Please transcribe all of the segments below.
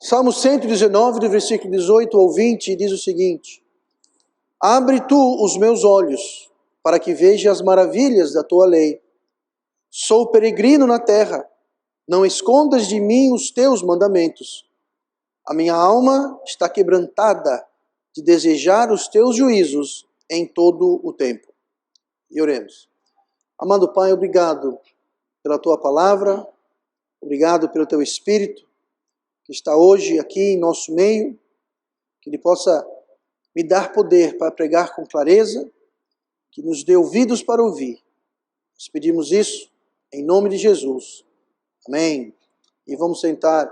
Salmo 119, do versículo 18 ao 20, diz o seguinte: Abre tu os meus olhos, para que veja as maravilhas da tua lei. Sou peregrino na terra, não escondas de mim os teus mandamentos. A minha alma está quebrantada de desejar os teus juízos em todo o tempo. E oremos. Amado Pai, obrigado pela tua palavra, obrigado pelo teu Espírito, que está hoje aqui em nosso meio, que Ele possa me dar poder para pregar com clareza, que nos dê ouvidos para ouvir. Nós pedimos isso em nome de Jesus. Amém. E vamos sentar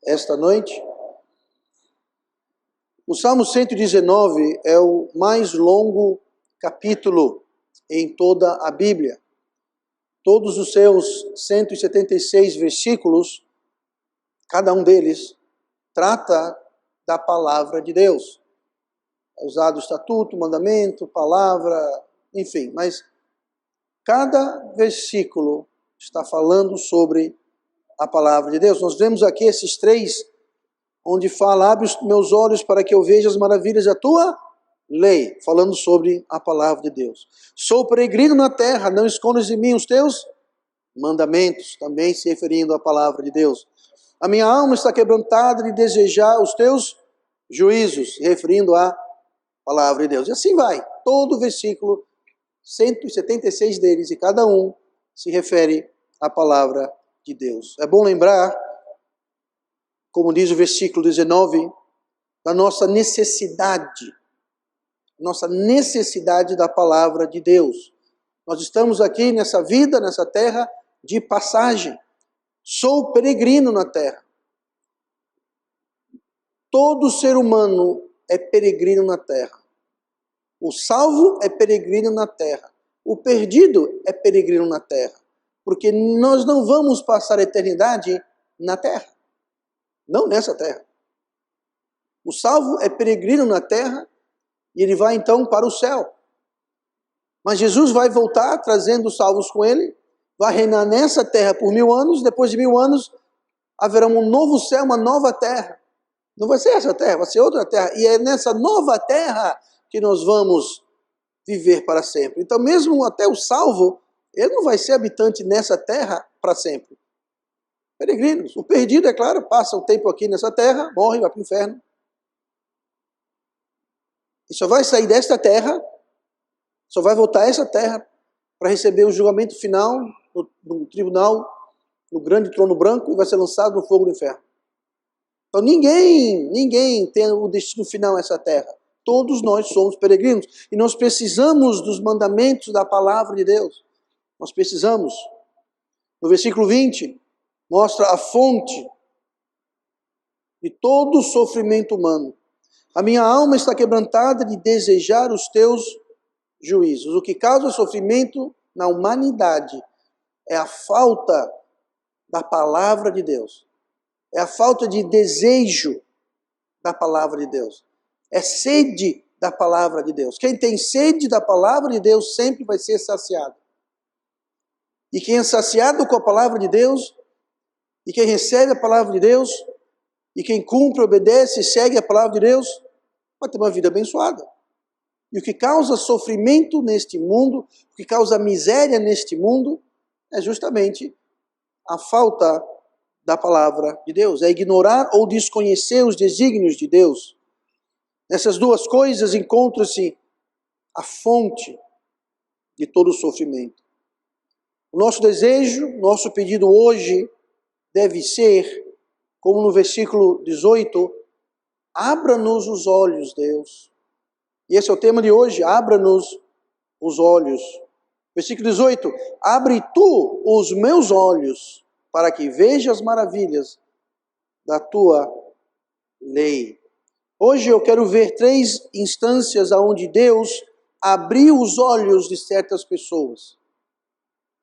esta noite. O Salmo 119 é o mais longo capítulo em toda a Bíblia. Todos os seus 176 versículos, cada um deles, trata da palavra de Deus. É usado estatuto, mandamento, palavra, enfim, mas cada versículo está falando sobre a palavra de Deus. Nós vemos aqui esses três, onde fala: abre os meus olhos para que eu veja as maravilhas da tua lei, falando sobre a palavra de Deus. Sou peregrino na terra, não escondas de mim os teus mandamentos, também se referindo à palavra de Deus. A minha alma está quebrantada de desejar os teus juízos, se referindo à palavra de Deus. E assim vai, todo o versículo, 176 deles, e cada um se refere à palavra de Deus. É bom lembrar, como diz o versículo 19, da nossa necessidade da palavra de Deus. Nós estamos aqui nessa vida, nessa terra de passagem. Sou peregrino na terra. Todo ser humano é peregrino na terra. O salvo é peregrino na terra. O perdido é peregrino na terra. Porque nós não vamos passar a eternidade na terra. Não nessa terra. O salvo é peregrino na terra e ele vai então para o céu. Mas Jesus vai voltar trazendo os salvos com ele, vai reinar nessa terra por 1000 anos, depois de 1000 anos haverá um novo céu, uma nova terra. Não vai ser essa terra, vai ser outra terra. E é nessa nova terra que nós vamos viver para sempre. Então mesmo até o salvo, ele não vai ser habitante nessa terra para sempre. Peregrinos. O perdido, é claro, passa um tempo aqui nessa terra, morre, vai para o inferno. E só vai sair desta terra, só vai voltar a essa terra para receber o julgamento final no tribunal, no grande trono branco, e vai ser lançado no fogo do inferno. Então ninguém tem o destino final nessa terra. Todos nós somos peregrinos e nós precisamos dos mandamentos da palavra de Deus. Nós precisamos. No versículo 20, mostra a fonte de todo o sofrimento humano. A minha alma está quebrantada de desejar os teus juízos. O que causa sofrimento na humanidade é a falta da palavra de Deus. É a falta de desejo da palavra de Deus. É sede da palavra de Deus. Quem tem sede da palavra de Deus sempre vai ser saciado. E quem é saciado com a palavra de Deus, e quem recebe a palavra de Deus, e quem cumpre, obedece e segue a palavra de Deus, vai ter uma vida abençoada. E o que causa sofrimento neste mundo, o que causa miséria neste mundo, é justamente a falta da palavra de Deus. É ignorar ou desconhecer os desígnios de Deus. Nessas duas coisas encontra-se a fonte de todo o sofrimento. O nosso desejo, nosso pedido hoje deve ser, como no versículo 18, abra-nos os olhos, Deus. E esse é o tema de hoje, abra-nos os olhos. Versículo 18, abre tu os meus olhos, para que veja as maravilhas da tua lei. Hoje eu quero ver 3 instâncias onde Deus abriu os olhos de certas pessoas.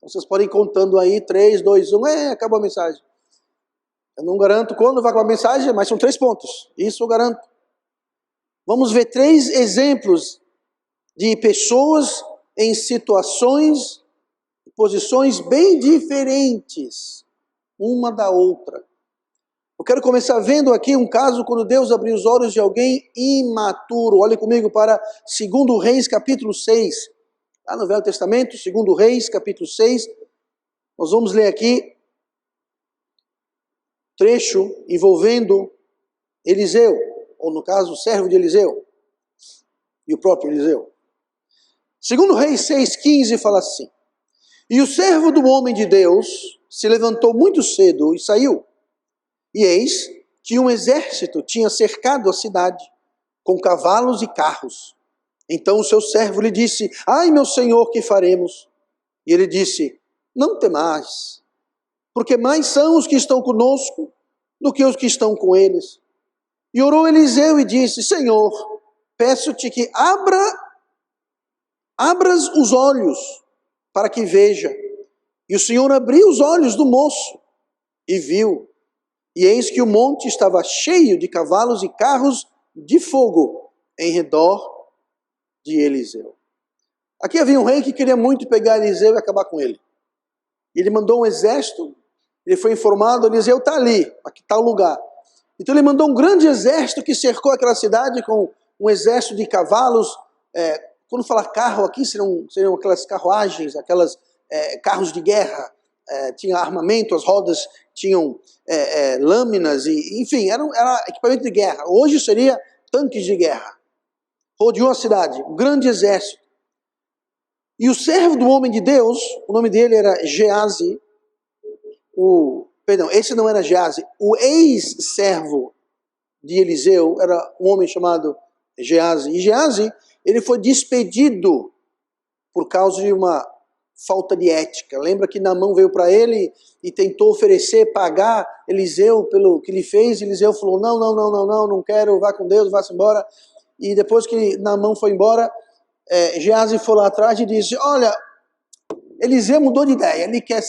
Vocês podem ir contando aí, 3, 2, 1, acabou a mensagem. Eu não garanto quando vai acabar a mensagem, mas são 3 pontos. Isso eu garanto. Vamos ver 3 exemplos de pessoas em situações, posições bem diferentes uma da outra. Eu quero começar vendo aqui um caso quando Deus abriu os olhos de alguém imaturo. Olhe comigo para 2 Reis, capítulo 6. Lá no Velho Testamento, 2 Reis, capítulo 6. Nós vamos ler aqui trecho envolvendo Eliseu, ou no caso, o servo de Eliseu e o próprio Eliseu. 2 Reis 6,15 fala assim: E o servo do homem de Deus se levantou muito cedo e saiu. E eis que um exército tinha cercado a cidade, com cavalos e carros. Então o seu servo lhe disse: Ai, meu senhor, que faremos? E ele disse: Não temais, porque mais são os que estão conosco do que os que estão com eles. E orou Eliseu e disse: Senhor, peço-te que abras os olhos para que veja. E o Senhor abriu os olhos do moço e viu. E eis que o monte estava cheio de cavalos e carros de fogo em redor de Eliseu. Aqui havia um rei que queria muito pegar Eliseu e acabar com ele. Ele mandou um exército, ele foi informado: Eliseu está ali, aqui está o lugar. Então ele mandou um grande exército que cercou aquela cidade com um exército de cavalos. Quando falar carro aqui, seriam aquelas carruagens, carros de guerra. Tinha armamento, as rodas tinham lâminas, enfim, era equipamento de guerra. Hoje seria tanques de guerra. Rodeou a cidade, um grande exército. E o servo do homem de Deus, o nome dele era Geazi, esse não era Geazi, o ex-servo de Eliseu era um homem chamado Geazi. E Geazi, ele foi despedido por causa de uma falta de ética. Lembra que Naamã veio para ele e tentou oferecer, pagar Eliseu pelo que ele fez. Eliseu falou: não quero, vá com Deus, vá-se embora. E depois que Naamã foi embora, Geazi foi lá atrás e disse: olha, Eliseu mudou de ideia, ele quer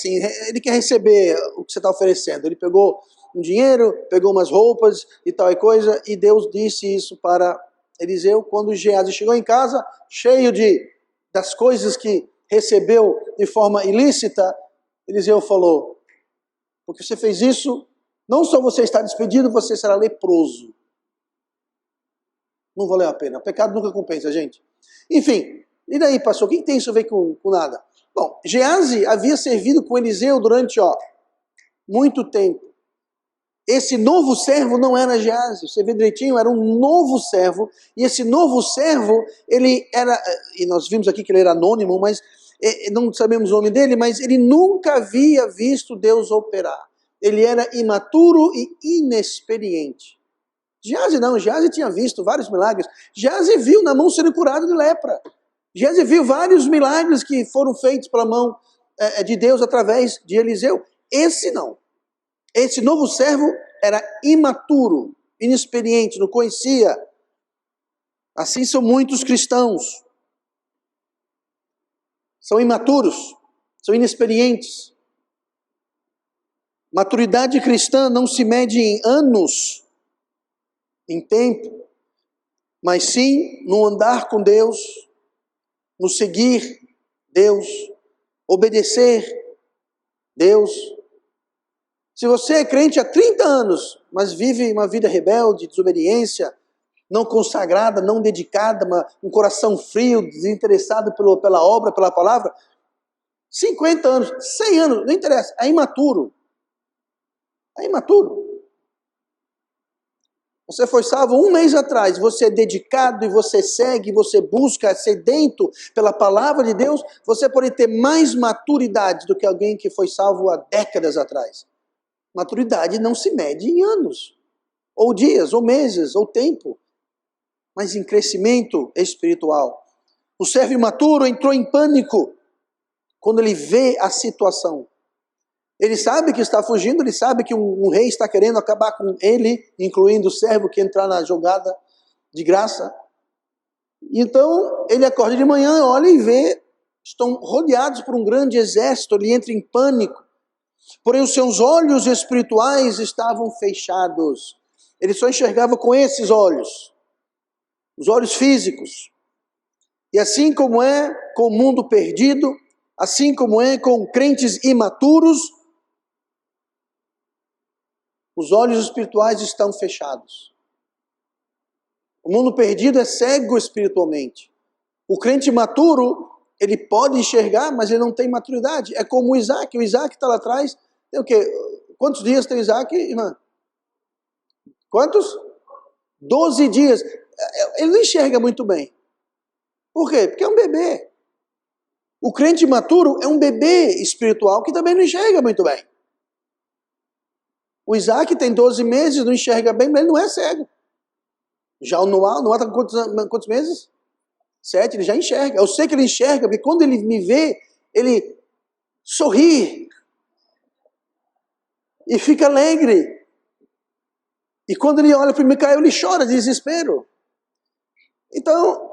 receber o que você está oferecendo. Ele pegou um dinheiro, pegou umas roupas e tal e coisa, e Deus disse isso para Eliseu. Quando Geazi chegou em casa, cheio das coisas que recebeu de forma ilícita, Eliseu falou: porque você fez isso, não só você está despedido, você será leproso. Não valeu a pena, o pecado nunca compensa, gente. Enfim, e daí, pastor, o que tem isso a ver com nada? Bom, Geazi havia servido com Eliseu durante muito tempo. Esse novo servo não era Geazi, você vê direitinho, era um novo servo, e esse novo servo, ele era, e nós vimos aqui que ele era anônimo, mas não sabemos o nome dele, mas ele nunca havia visto Deus operar. Ele era imaturo e inexperiente. Geazi não, Geazi tinha visto vários milagres. Geazi viu Naamã sendo curado de lepra. Geazi viu vários milagres que foram feitos pela mão de Deus através de Eliseu. Esse não. Esse novo servo era imaturo, inexperiente, não conhecia. Assim são muitos cristãos. São imaturos, são inexperientes. Maturidade cristã não se mede em anos, em tempo, mas sim no andar com Deus, no seguir Deus, obedecer Deus. Se você é crente há 30 anos, mas vive uma vida rebelde, desobediência, não consagrada, não dedicada, um coração frio, desinteressado pela obra, pela palavra, 50 anos, 100 anos, não interessa, é imaturo. É imaturo. Você foi salvo um mês atrás, você é dedicado e você segue, você busca, é sedento pela palavra de Deus, você pode ter mais maturidade do que alguém que foi salvo há décadas atrás. Maturidade não se mede em anos, ou dias, ou meses, ou tempo, mas em crescimento espiritual. O servo imaturo entrou em pânico quando ele vê a situação. Ele sabe que está fugindo, ele sabe que um rei está querendo acabar com ele, incluindo o servo que entrar na jogada de graça. Então, ele acorda de manhã, olha e vê, estão rodeados por um grande exército, ele entra em pânico. Porém, os seus olhos espirituais estavam fechados. Ele só enxergava com esses olhos, os olhos físicos. E assim como é com o mundo perdido, assim como é com crentes imaturos, Os olhos espirituais estão fechados. O mundo perdido é cego espiritualmente. O crente maturo, ele pode enxergar, mas ele não tem maturidade. É como o Isaac. O Isaac está lá atrás. Tem o quê? Quantos dias tem o Isaac, irmã? Quantos? 12 dias. Ele não enxerga muito bem. Por quê? Porque é um bebê. O crente maturo é um bebê espiritual que também não enxerga muito bem. O Isaac tem 12 meses, não enxerga bem, mas ele não é cego. Já o Noah está com quantos meses? 7, ele já enxerga. Eu sei que ele enxerga, porque quando ele me vê, ele sorri. E fica alegre. E quando ele olha para Micael, ele chora de desespero. Então,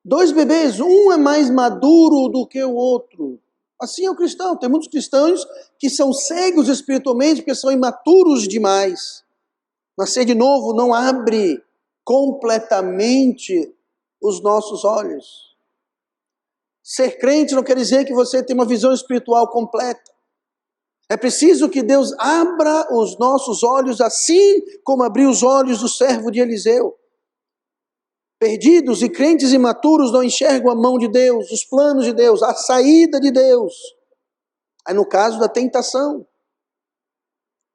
2 bebês, um é mais maduro do que o outro. Assim é o cristão. Tem muitos cristãos que são cegos espiritualmente porque são imaturos demais. Nascer de novo não abre completamente os nossos olhos. Ser crente não quer dizer que você tem uma visão espiritual completa. É preciso que Deus abra os nossos olhos assim como abriu os olhos do servo de Eliseu. Perdidos e crentes imaturos não enxergam a mão de Deus, os planos de Deus, a saída de Deus. Aí no caso da tentação,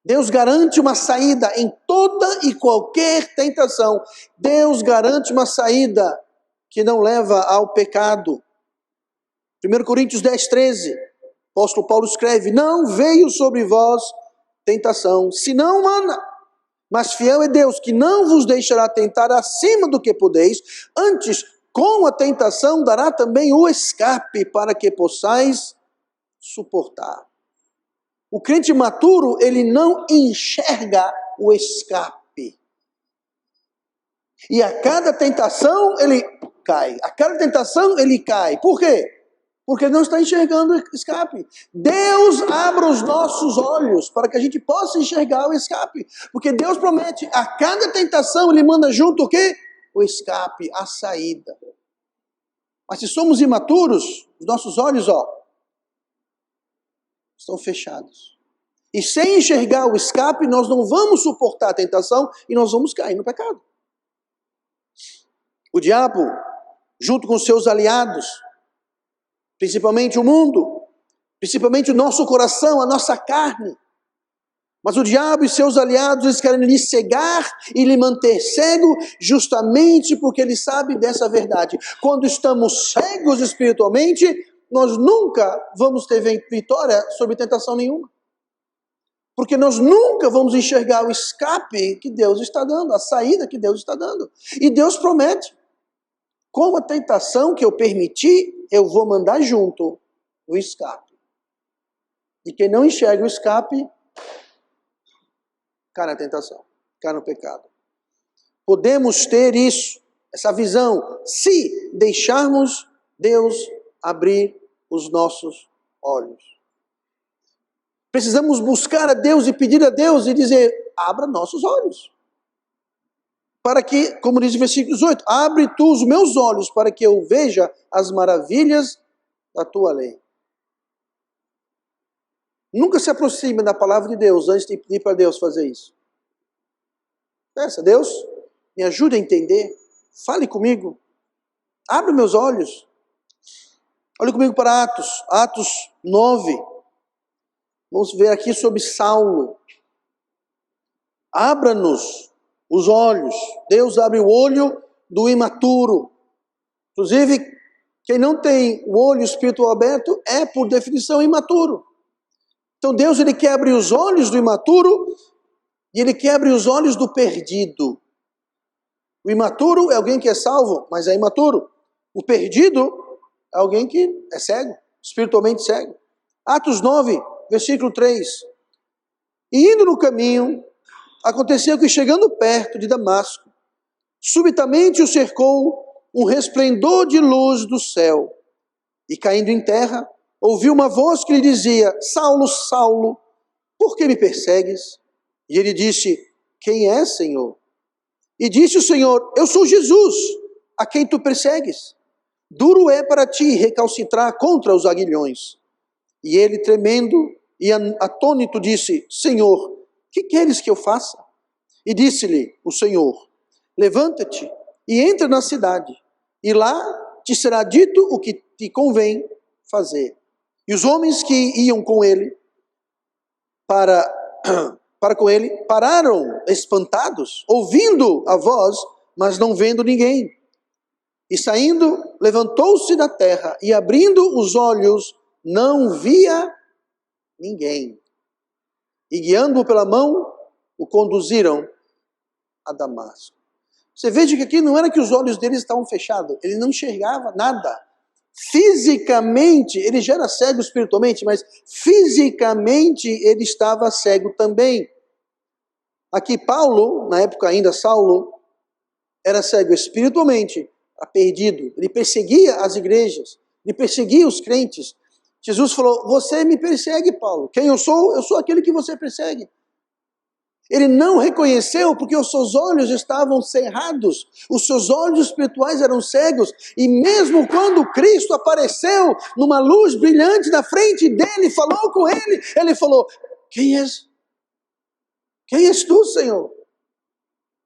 Deus garante uma saída em toda e qualquer tentação. Deus garante uma saída que não leva ao pecado. 1 Coríntios 10, 13, o apóstolo Paulo escreve: não veio sobre vós tentação, senão humana. Mas fiel é Deus, que não vos deixará tentar acima do que podeis, antes, com a tentação, dará também o escape, para que possais suportar. O crente maturo, ele não enxerga o escape. E a cada tentação, ele cai. A cada tentação, ele cai. Por quê? Porque não está enxergando o escape. Deus abra os nossos olhos para que a gente possa enxergar o escape. Porque Deus promete, a cada tentação Ele manda junto o quê? O escape, a saída. Mas se somos imaturos, os nossos olhos, estão fechados. E sem enxergar o escape, nós não vamos suportar a tentação e nós vamos cair no pecado. O diabo, junto com seus aliados, principalmente o mundo, principalmente o nosso coração, a nossa carne. Mas o diabo e seus aliados, eles querem lhe cegar e lhe manter cego, justamente porque ele sabe dessa verdade. Quando estamos cegos espiritualmente, nós nunca vamos ter vitória sobre tentação nenhuma. Porque nós nunca vamos enxergar o escape que Deus está dando, a saída que Deus está dando. E Deus promete, com a tentação que eu permiti, eu vou mandar junto o escape. E quem não enxerga o escape, cai na tentação, cai no pecado. Podemos ter isso, essa visão, se deixarmos Deus abrir os nossos olhos. Precisamos buscar a Deus e pedir a Deus e dizer: abra nossos olhos. Para que, como diz o versículo 18, abre tu os meus olhos para que eu veja as maravilhas da tua lei. Nunca se aproxime da palavra de Deus antes de pedir para Deus fazer isso. Peça: Deus, me ajude a entender, fale comigo, abre meus olhos. Olhe comigo para Atos 9. Vamos ver aqui sobre Saulo. Abra-nos os olhos. Deus abre o olho do imaturo. Inclusive, quem não tem o olho espiritual aberto é, por definição, imaturo. Então Deus, Ele quer abrir os olhos do imaturo e Ele quer abrir os olhos do perdido. O imaturo é alguém que é salvo, mas é imaturo. O perdido é alguém que é cego, espiritualmente cego. Atos 9, versículo 3. E indo no caminho, aconteceu que, chegando perto de Damasco, subitamente o cercou um resplendor de luz do céu. E caindo em terra, ouviu uma voz que lhe dizia: Saulo, Saulo, por que me persegues? E ele disse: quem é, Senhor? E disse o Senhor: eu sou Jesus, a quem tu persegues. Duro é para ti recalcitrar contra os aguilhões. E ele, tremendo e atônito, disse: Senhor, que queres que eu faça? E disse-lhe o Senhor: levanta-te e entra na cidade, e lá te será dito o que te convém fazer. E os homens que iam com ele, para com ele, pararam espantados, ouvindo a voz, mas não vendo ninguém. E saindo, levantou-se da terra, e abrindo os olhos, não via ninguém. E guiando-o pela mão, o conduziram a Damasco. Você veja que aqui não era que os olhos dele estavam fechados, ele não enxergava nada. Fisicamente, ele já era cego espiritualmente, mas fisicamente ele estava cego também. Aqui Paulo, na época ainda Saulo, era cego espiritualmente, perdido. Ele perseguia as igrejas, ele perseguia os crentes. Jesus falou: você me persegue, Paulo. Quem eu sou? Eu sou aquele que você persegue. Ele não reconheceu porque os seus olhos estavam cerrados, os seus olhos espirituais eram cegos, e mesmo quando Cristo apareceu numa luz brilhante na frente dele, falou com ele, ele falou: quem és? Quem és tu, Senhor?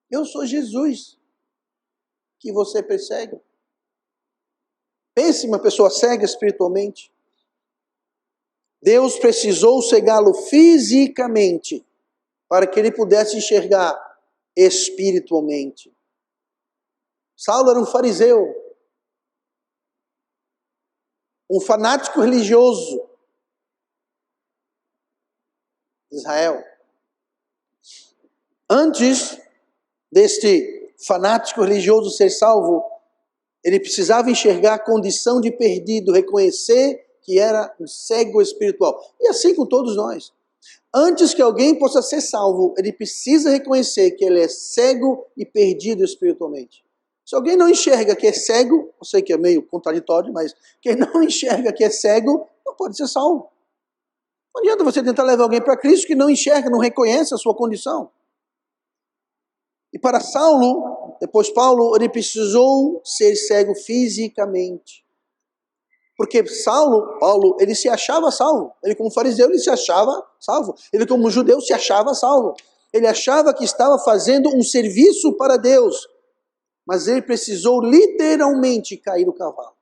Eu sou Jesus, que você persegue. Pense em uma pessoa cega espiritualmente. Deus precisou cegá-lo fisicamente, para que ele pudesse enxergar espiritualmente. Saulo era um fariseu, um fanático religioso de Israel. Antes deste fanático religioso ser salvo, ele precisava enxergar a condição de perdido, reconhecer que era um cego espiritual. E assim com todos nós. Antes que alguém possa ser salvo, ele precisa reconhecer que ele é cego e perdido espiritualmente. Se alguém não enxerga que é cego, eu sei que é meio contraditório, mas quem não enxerga que é cego, não pode ser salvo. Não adianta você tentar levar alguém para Cristo que não enxerga, não reconhece a sua condição. E para Saulo, depois Paulo, ele precisou ser cego fisicamente. Porque Paulo, ele se achava salvo. Ele como fariseu, ele se achava salvo. Ele como judeu se achava salvo. Ele achava que estava fazendo um serviço para Deus. Mas ele precisou literalmente cair do cavalo.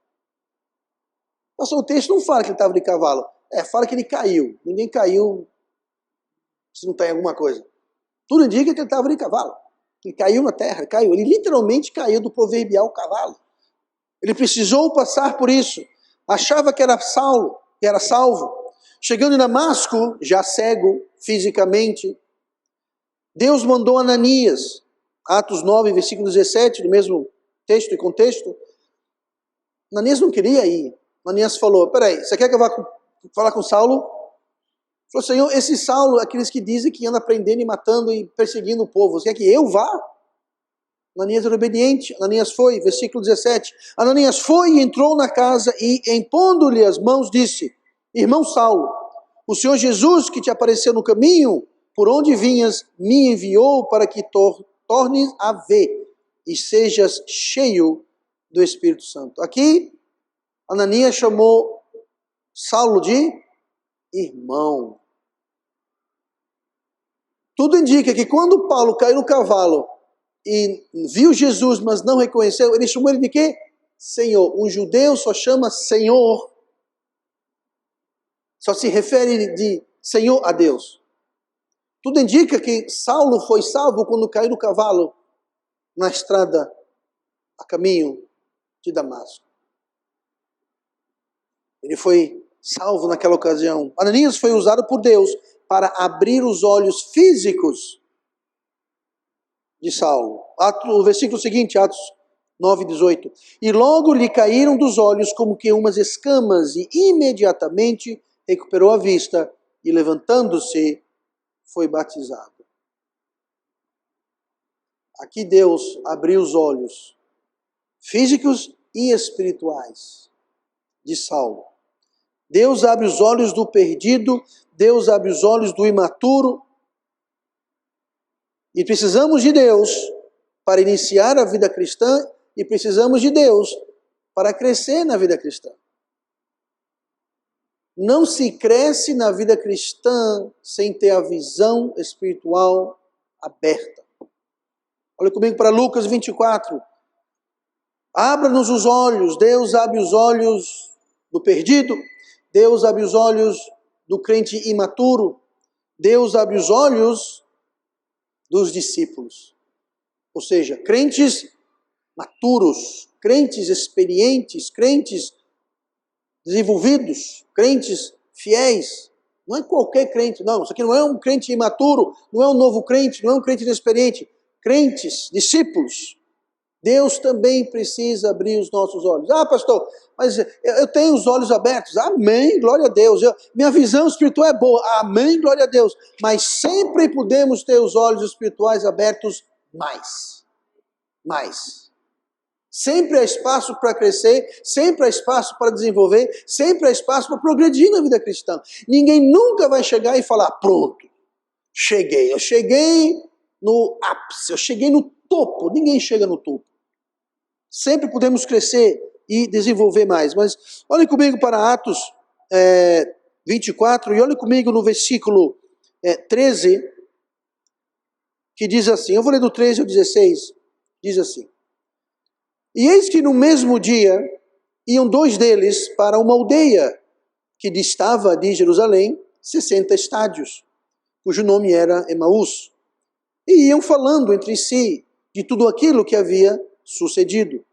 Nossa, o texto não fala que ele estava de cavalo. Fala que ele caiu. Ninguém caiu se não tem alguma coisa. Tudo indica que ele estava de cavalo. Ele caiu na terra, caiu. Ele literalmente caiu do proverbial cavalo. Ele precisou passar por isso. Achava que era salvo. Chegando em Damasco, já cego fisicamente, Deus mandou Ananias, Atos 9, versículo 17, do mesmo texto e contexto. Ananias não queria ir. Ananias falou: peraí, você quer que eu vá falar com Saulo? Falou: Senhor, esse Saulo, aqueles que dizem que anda prendendo e matando e perseguindo o povo, você quer que eu vá? Ananias era obediente. Ananias foi, versículo 17. Ananias foi e entrou na casa e, impondo-lhe as mãos, disse: irmão Saulo, o Senhor Jesus que te apareceu no caminho, por onde vinhas, me enviou para que tornes a ver e sejas cheio do Espírito Santo. Aqui, Ananias chamou Saulo de irmão. Tudo indica que quando Paulo caiu no cavalo e viu Jesus, mas não reconheceu, ele chamou ele de quê? Senhor. Um judeu só chama Senhor, só se refere de Senhor a Deus. Tudo indica que Saulo foi salvo quando caiu do cavalo na estrada a caminho de Damasco. Ele foi salvo naquela ocasião. Ananias foi usado por Deus para abrir os olhos físicos de Saulo. O versículo seguinte, Atos 9, 18. E logo lhe caíram dos olhos como que umas escamas, e imediatamente recuperou a vista, e levantando-se, foi batizado. Aqui Deus abriu os olhos físicos e espirituais de Saulo. Deus abre os olhos do perdido, Deus abre os olhos do imaturo. E precisamos de Deus para iniciar a vida cristã e precisamos de Deus para crescer na vida cristã. não se cresce na vida cristã sem ter a visão espiritual aberta. Olha comigo para Lucas 24. Abra-nos os olhos, Deus abre os olhos do perdido, Deus abre os olhos do crente imaturo, Deus abre os olhos dos discípulos. Ou seja, crentes maturos, crentes experientes, crentes desenvolvidos, crentes fiéis. Não é qualquer crente, não. Isso aqui não é um crente imaturo, não é um novo crente, não é um crente inexperiente. Crentes, discípulos. Deus também precisa abrir os nossos olhos. Ah, pastor, mas eu tenho os olhos abertos. Amém, glória a Deus. Minha visão espiritual é boa. Amém, glória a Deus. Mas sempre podemos ter os olhos espirituais abertos mais. Mais. Sempre há espaço para crescer, sempre há espaço para desenvolver, sempre há espaço para progredir na vida cristã. Ninguém nunca vai chegar e falar, pronto, cheguei. Eu cheguei no ápice, eu cheguei no topo. Ninguém chega no topo. Sempre podemos crescer e desenvolver mais. Mas olhem comigo para Atos 24 e olhem comigo no versículo 13, que diz assim, eu vou ler do 13 ao 16, diz assim. E eis que no mesmo dia iam 2 deles para uma aldeia que distava de Jerusalém 60 estádios, cujo nome era Emaús, e iam falando entre si de tudo aquilo que havia sucedido.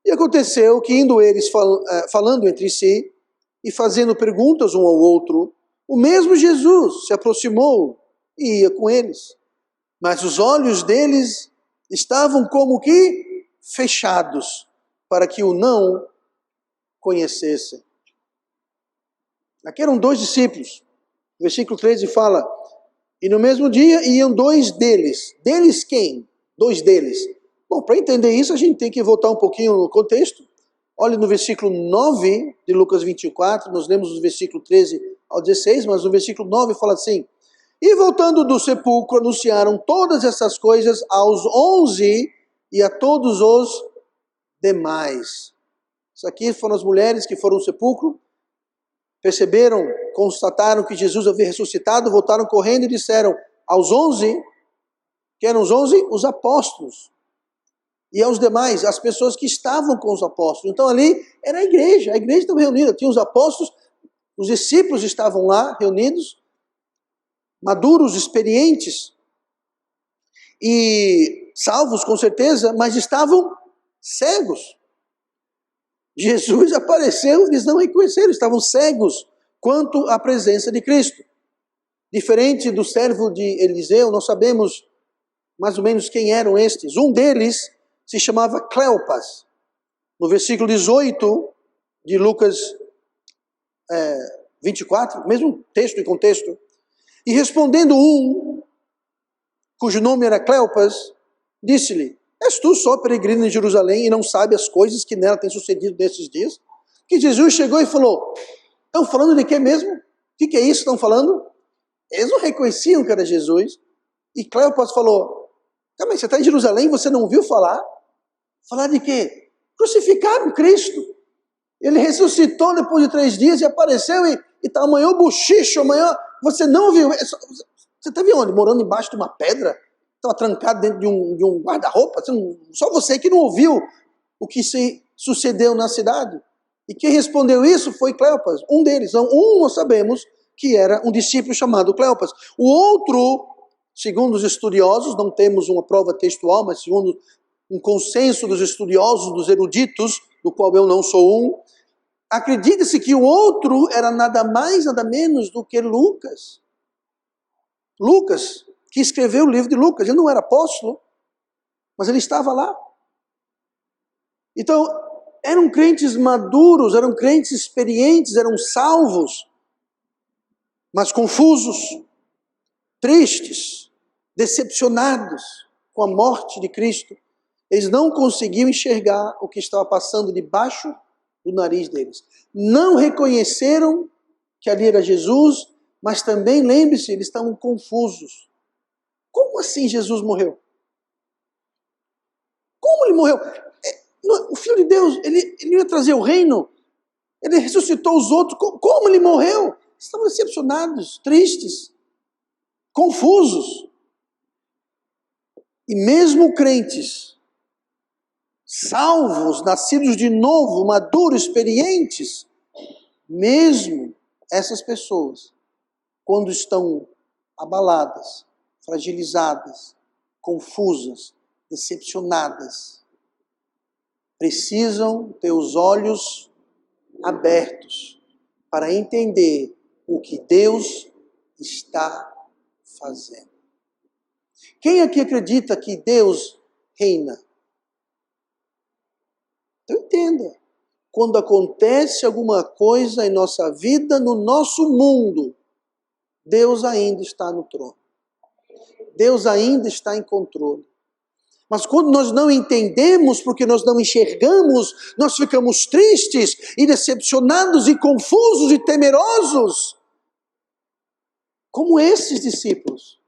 E aconteceu que indo eles falando entre si e fazendo perguntas um ao outro, o mesmo Jesus se aproximou e ia com eles. Mas os olhos deles estavam como que fechados, para que o não conhecessem. Aqui eram 2 discípulos. O versículo 13 fala, e no mesmo dia iam 2 deles. Deles quem? 2 deles. Bom, para entender isso, a gente tem que voltar um pouquinho no contexto. Olhe no versículo 9 de Lucas 24, nós lemos o versículo 13 ao 16, mas no versículo 9 fala assim, e voltando do sepulcro, anunciaram todas essas coisas aos 11 e a todos os demais. Isso aqui foram as mulheres que foram ao sepulcro, perceberam, constataram que Jesus havia ressuscitado, voltaram correndo e disseram aos 11, que eram os 11? Os apóstolos. E aos demais, as pessoas que estavam com os apóstolos. Então ali era a igreja estava reunida, tinha os apóstolos, os discípulos estavam lá reunidos, maduros, experientes, e salvos com certeza, mas estavam cegos. Jesus apareceu, eles não reconheceram, estavam cegos quanto à presença de Cristo. Diferente do servo de Eliseu, nós sabemos mais ou menos quem eram estes. Um deles se chamava Cleopas. No versículo 18 de Lucas 24, mesmo texto e contexto. E respondendo um, cujo nome era Cleopas, disse-lhe, és tu só peregrino em Jerusalém e não sabe as coisas que nela têm sucedido nesses dias? Que Jesus chegou e falou, estão falando de quê mesmo? O que é isso que estão falando? Eles não reconheciam que era Jesus. E Cleopas falou, também você está em Jerusalém e você não ouviu falar? Falar de quê? Crucificaram Cristo. Ele ressuscitou depois de 3 dias e apareceu e tá amanhã o bochicho, amanhã você não viu. Você esteve onde? Morando embaixo de uma pedra? Estava trancado dentro de um guarda-roupa? Só você que não ouviu o que se sucedeu na cidade. E quem respondeu isso foi Cleopas, um deles. Então, nós sabemos que era um discípulo chamado Cleopas. O outro, segundo os estudiosos, não temos uma prova textual, mas segundo um consenso dos estudiosos, dos eruditos, do qual eu não sou um, acredita-se que o outro era nada mais, nada menos do que Lucas. Lucas, que escreveu o livro de Lucas. Ele não era apóstolo, mas ele estava lá. Então, eram crentes maduros, eram crentes experientes, eram salvos, mas confusos, tristes, decepcionados com a morte de Cristo. Eles não conseguiam enxergar o que estava passando debaixo do nariz deles. Não reconheceram que ali era Jesus, mas também, lembre-se, eles estavam confusos. Como assim Jesus morreu? Como ele morreu? O Filho de Deus, ele ia trazer o reino, Ele ressuscitou os outros. Como ele morreu? Estavam decepcionados, tristes, confusos. E mesmo crentes, salvos, nascidos de novo, maduros, experientes, mesmo essas pessoas, quando estão abaladas, fragilizadas, confusas, decepcionadas, precisam ter os olhos abertos para entender o que Deus está fazendo. Quem aqui acredita que Deus reina? Então entenda, quando acontece alguma coisa em nossa vida, no nosso mundo, Deus ainda está no trono. Deus ainda está em controle. Mas quando nós não entendemos, porque nós não enxergamos, nós ficamos tristes e decepcionados e confusos e temerosos, como esses discípulos.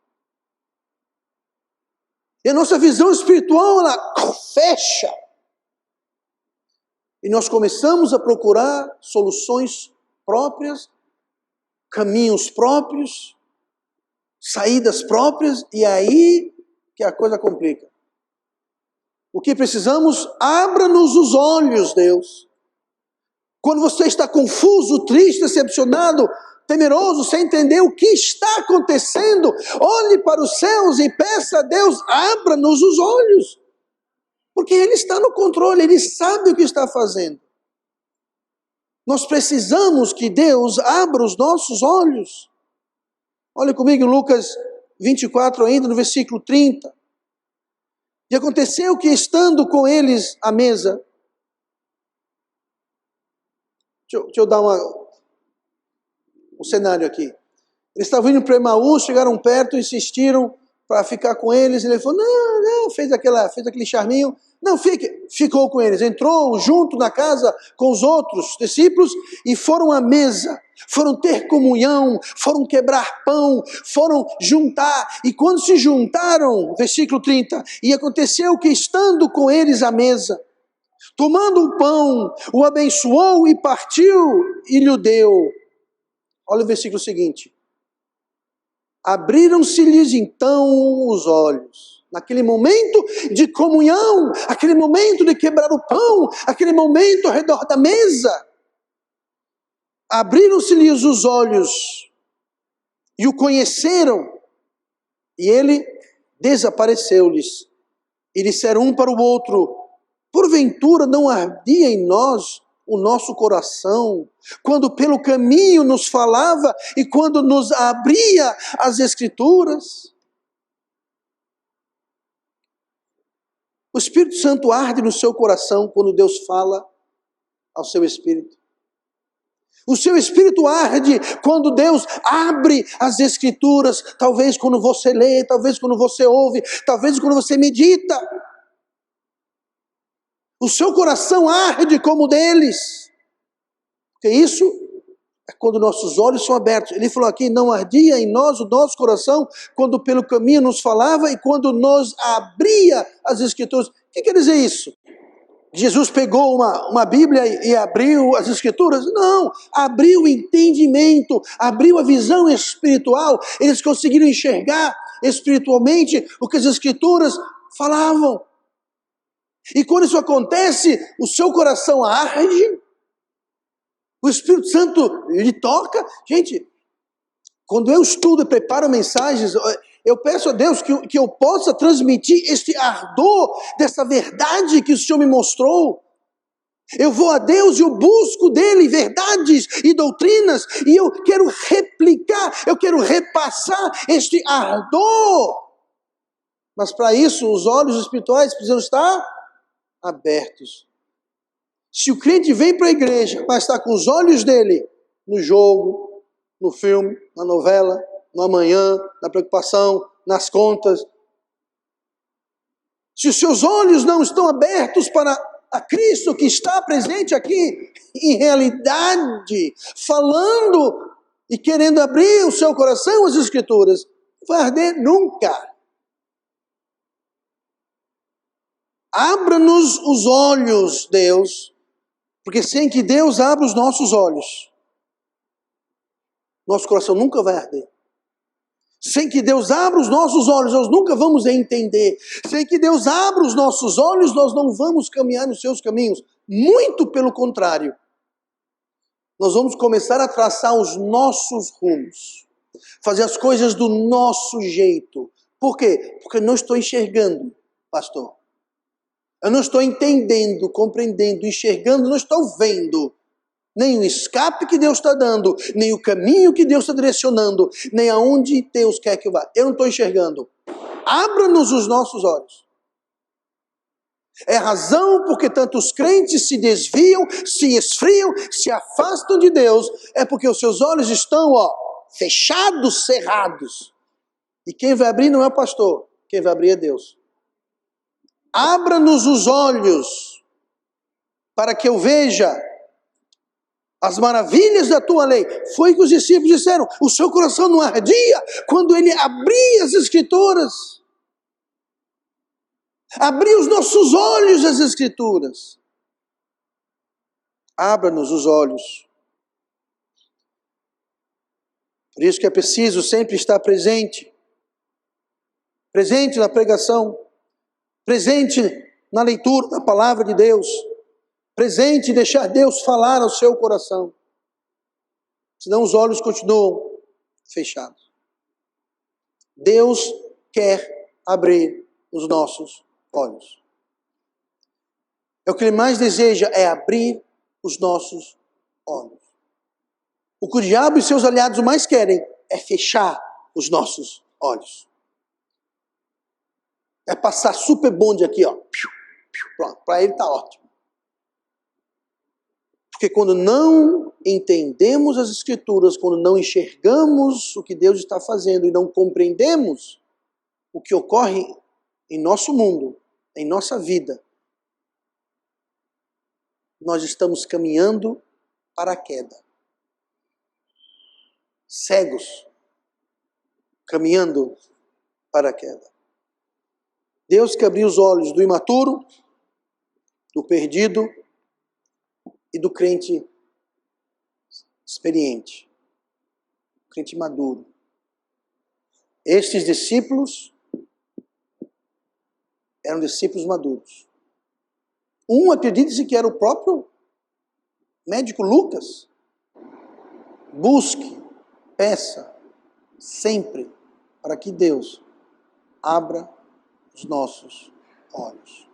E a nossa visão espiritual, ela fecha. E nós começamos a procurar soluções próprias, caminhos próprios, saídas próprias, e aí que a coisa complica. O que precisamos? Abra-nos os olhos, Deus. Quando você está confuso, triste, decepcionado, temeroso, sem entender o que está acontecendo, olhe para os céus e peça a Deus, abra-nos os olhos. Porque Ele está no controle, Ele sabe o que está fazendo. Nós precisamos que Deus abra os nossos olhos. Olha comigo em Lucas 24 ainda, no versículo 30. E aconteceu que, estando com eles à mesa, deixa eu dar um cenário aqui. Eles estavam indo para Emaús, chegaram perto, insistiram para ficar com eles. E ele falou, não, fez aquele charminho. Não, ficou com eles. Entrou junto na casa com os outros discípulos e foram à mesa. Foram ter comunhão, foram quebrar pão, foram juntar. E quando se juntaram, versículo 30, e aconteceu que, estando com eles à mesa, tomando o pão, o abençoou e partiu e lhe deu. Olha o versículo seguinte. Abriram-se-lhes então os olhos. Naquele momento de comunhão, aquele momento de quebrar o pão, aquele momento ao redor da mesa, abriram-se-lhes os olhos e o conheceram, e ele desapareceu-lhes. E disseram um para o outro, porventura não ardia em nós o nosso coração, quando pelo caminho nos falava e quando nos abria as Escrituras? O Espírito Santo arde no seu coração quando Deus fala ao seu espírito. O seu espírito arde quando Deus abre as Escrituras, talvez quando você lê, talvez quando você ouve, talvez quando você medita. O seu coração arde como o deles. Porque isso é quando nossos olhos são abertos. Ele falou aqui, não ardia em nós o nosso coração, quando pelo caminho nos falava e quando nos abria as Escrituras. O que quer dizer isso? Jesus pegou uma Bíblia e abriu as Escrituras? Não, abriu o entendimento, abriu a visão espiritual. Eles conseguiram enxergar espiritualmente o que as Escrituras falavam. E quando isso acontece, o seu coração arde, o Espírito Santo lhe toca. Gente, quando eu estudo e preparo mensagens, eu peço a Deus que eu possa transmitir este ardor dessa verdade que o Senhor me mostrou. Eu vou a Deus e eu busco dele verdades e doutrinas, e eu quero replicar, eu quero repassar este ardor. Mas para isso, os olhos espirituais precisam estar abertos. Se o crente vem para a igreja, mas está com os olhos dele no jogo, no filme, na novela, no amanhã, na preocupação, nas contas. Se os seus olhos não estão abertos para a Cristo que está presente aqui, em realidade, falando e querendo abrir o seu coração às Escrituras, não vai arder nunca. Abra-nos os olhos, Deus, Porque sem que Deus abra os nossos olhos, nosso coração nunca vai arder. Sem que Deus abra os nossos olhos, nós nunca vamos entender. Sem que Deus abra os nossos olhos, nós não vamos caminhar nos seus caminhos. Muito pelo contrário. Nós vamos começar a traçar os nossos rumos. Fazer as coisas do nosso jeito. Por quê? Porque eu não estou enxergando, pastor. Eu não estou entendendo, compreendendo, enxergando, não estou vendo. Nem o escape que Deus está dando, nem o caminho que Deus está direcionando, nem aonde Deus quer que eu vá. Eu não estou enxergando. Abra-nos os nossos olhos. É a razão porque tantos crentes se desviam, se esfriam, se afastam de Deus, é porque os seus olhos estão, fechados, cerrados. E quem vai abrir não é o pastor, quem vai abrir é Deus. Abra-nos os olhos, para que eu veja as maravilhas da tua lei. Foi o que os discípulos disseram. O seu coração não ardia quando ele abria as escrituras. Abria os nossos olhos às escrituras. Abra-nos os olhos. Por isso que é preciso sempre estar presente. Presente na pregação. Presente na leitura da palavra de Deus. Presente e deixar Deus falar ao seu coração. Senão os olhos continuam fechados. Deus quer abrir os nossos olhos. É o que Ele mais deseja, é abrir os nossos olhos. O que o diabo e seus aliados mais querem é fechar os nossos olhos. É passar super bonde aqui, pronto, para ele está ótimo. Porque quando não entendemos as Escrituras, quando não enxergamos o que Deus está fazendo e não compreendemos o que ocorre em nosso mundo, em nossa vida, nós estamos caminhando para a queda. Cegos, caminhando para a queda. Deus que abriu os olhos do imaturo, do perdido e do crente experiente, crente maduro. Estes discípulos eram discípulos maduros. Acredite-se que era o próprio médico Lucas. Busque, peça sempre para que Deus abra os nossos olhos.